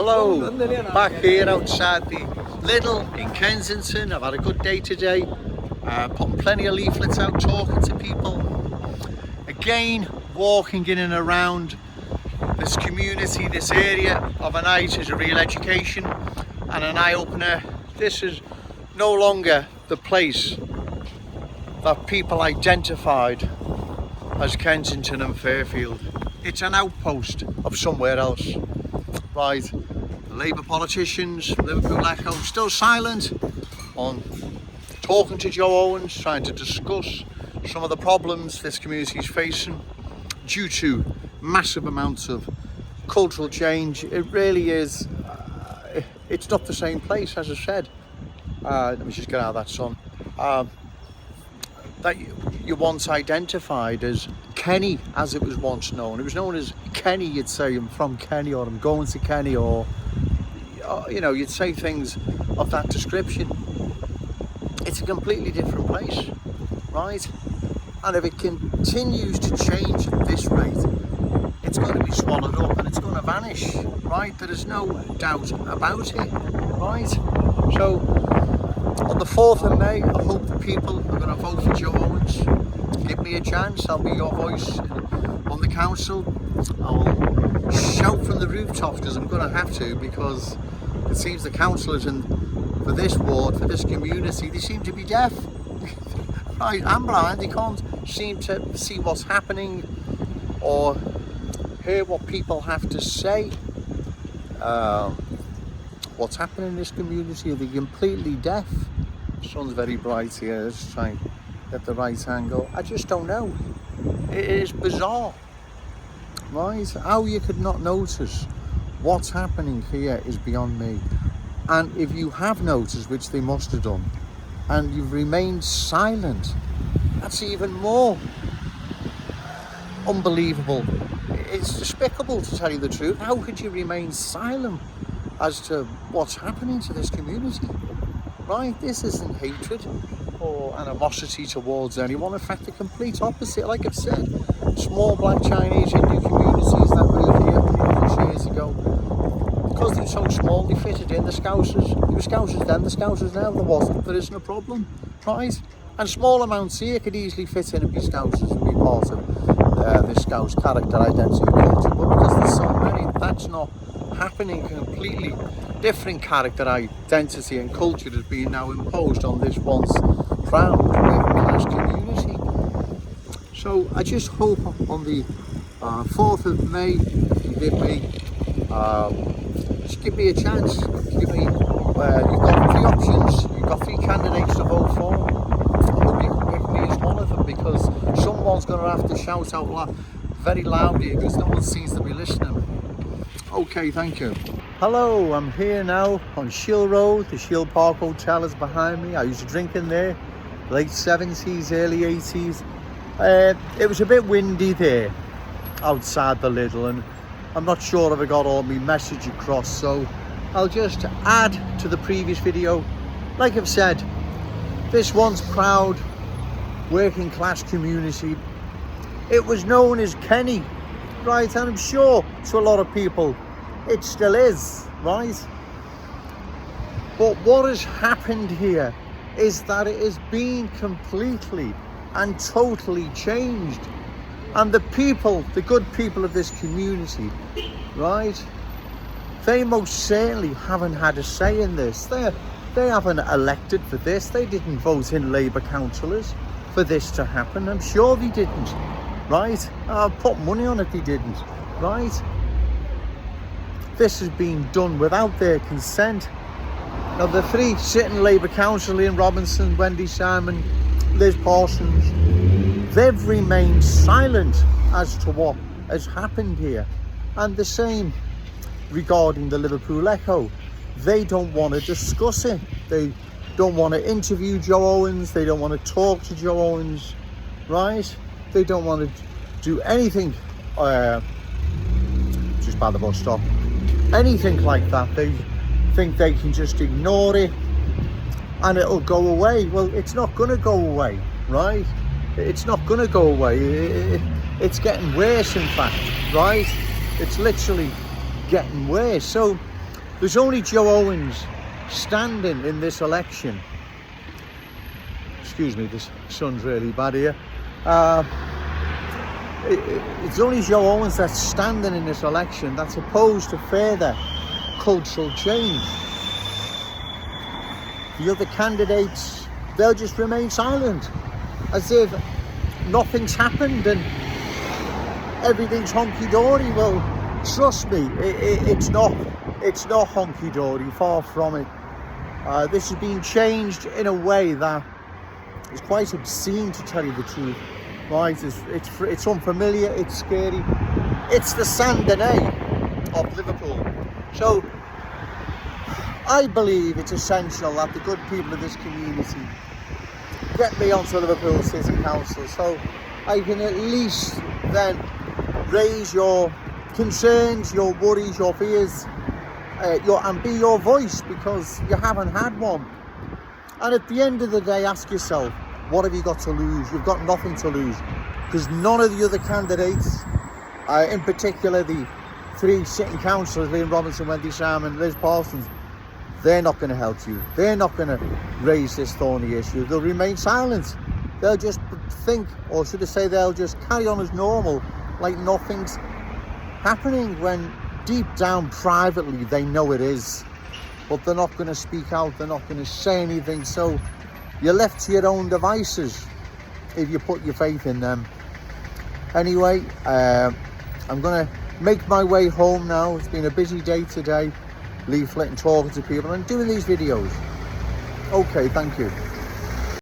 Hello, back here outside the Lidl in Kensington. I've had a good day today, putting plenty of leaflets out, talking to people. Again, walking in and around this community, this area of a night is a real education and an eye-opener. This is no longer the place that people identified as Kensington and Fairfield. It's an outpost of somewhere else. Right, the Labour politicians, Liverpool Echo, still silent on talking to Joe Owens, trying to discuss some of the problems this community is facing due to massive amounts of cultural change. It really is, it's not the same place, as I said. Let me just get out of that sun. That you once identified as Kenny, as it was once known. It was known as Kenny. You'd say, I'm from Kenny, or I'm going to Kenny, or you know, you'd say things of that description. It's a completely different place, right? And if it continues to change at this rate, it's going to be swallowed up and it's going to vanish, right? There is no doubt about it, right? So on the 4th of May, I hope the people are going to vote for Joe Owens. Give me a chance, I'll be your voice on the council. I'll shout from the rooftops because I'm going to have to, because it seems the councillors for this ward, for this community, they seem to be deaf. Right, I'm blind, they can't seem to see what's happening or hear what people have to say. What's happening in this community, they're completely deaf. The sun's very bright here, let's try and get the right angle. I just don't know. It is bizarre, right? How you could not notice what's happening here is beyond me. And if you have noticed, which they must have done, and you've remained silent, that's even more unbelievable. It's despicable, to tell you the truth. How could you remain silent as to what's happening to this community? Right, this isn't hatred or animosity towards anyone. In fact, the complete opposite. Like I've said, small black Chinese Hindu communities that moved here hundreds of years ago, because they're so small, they fitted in. The Scousers, there were Scousers then, the Scousers now, there isn't a problem, right? And small amounts here could easily fit in and be Scousers and be part of this Scouse character, identity, culture. But because there's so many, that's not happening. Completely different character, identity and culture is being now imposed on this once proud working class community. So I just hope on the 4th of May, just give me a chance. Give me, you've got 3 options, you've got 3 candidates to vote for. I hope you can pick me as one of them, because someone's going to have to shout out loud, very loudly, because no one seems to be listening. Okay, thank you. Hello, I'm here now on Shield Road. The Shield Park Hotel is behind me. I used to drink in there, late 70s, early 80s. It was a bit windy there outside the Lidl, and I'm not sure if I got all my message across, so I'll just add to the previous video. Like I've said, this once proud working class community, it was known as Kenny, right? And I'm sure to a lot of people it still is, right? But what has happened here is that it has been completely and totally changed. And the people, the good people of this community, right, they most certainly haven't had a say in this. They haven't elected for this. They didn't vote in Labour councillors for this to happen. I'm sure they didn't, right? I'll put money on it they didn't, right? This has been done without their consent. Now the 3 sitting Labour councillors, Ian Robinson, Wendy Simon, Liz Parsons, they've remained silent as to what has happened here. And the same regarding the Liverpool Echo. They don't want to discuss it. They don't want to interview Joe Owens. They don't want to talk to Joe Owens, right? They don't want to do anything, just by the bus stop, anything like that. They think they can just ignore it and it'll go away. Well, it's not going to go away, right? It's not going to go away. It's getting worse, in fact, right? It's literally getting worse. So There's only Joe Owens standing in this election. Excuse me, this sun's really bad here. It's only Joe Owens that's standing in this election that's opposed to further cultural change. The other candidates, they'll just remain silent, as if nothing's happened and everything's honky-dory. Well, trust me, it's not honky-dory, far from it. This has been changed in a way that is quite obscene, to tell you the truth. Right, it's unfamiliar, it's scary. It's the Saint Denis of Liverpool. So I believe it's essential that the good people of this community get me onto Liverpool City Council, so I can at least then raise your concerns, your worries, your fears, and be your voice, because you haven't had one. And at the end of the day, ask yourself, what have you got to lose? You've got nothing to lose, because none of the other candidates, in particular the 3 sitting councillors, Liam Robinson, Wendy Salmon, Liz Parsons, they're not going to help you. They're not going to raise this thorny issue. They'll remain silent. They'll just think, or should I say, they'll just carry on as normal, like nothing's happening, when deep down privately they know it is. But they're not going to speak out. They're not going to say anything. So you're left to your own devices if you put your faith in them. Anyway, I'm going to make my way home now. It's been a busy day today, leaflet and talking to people and doing these videos. Okay, thank you.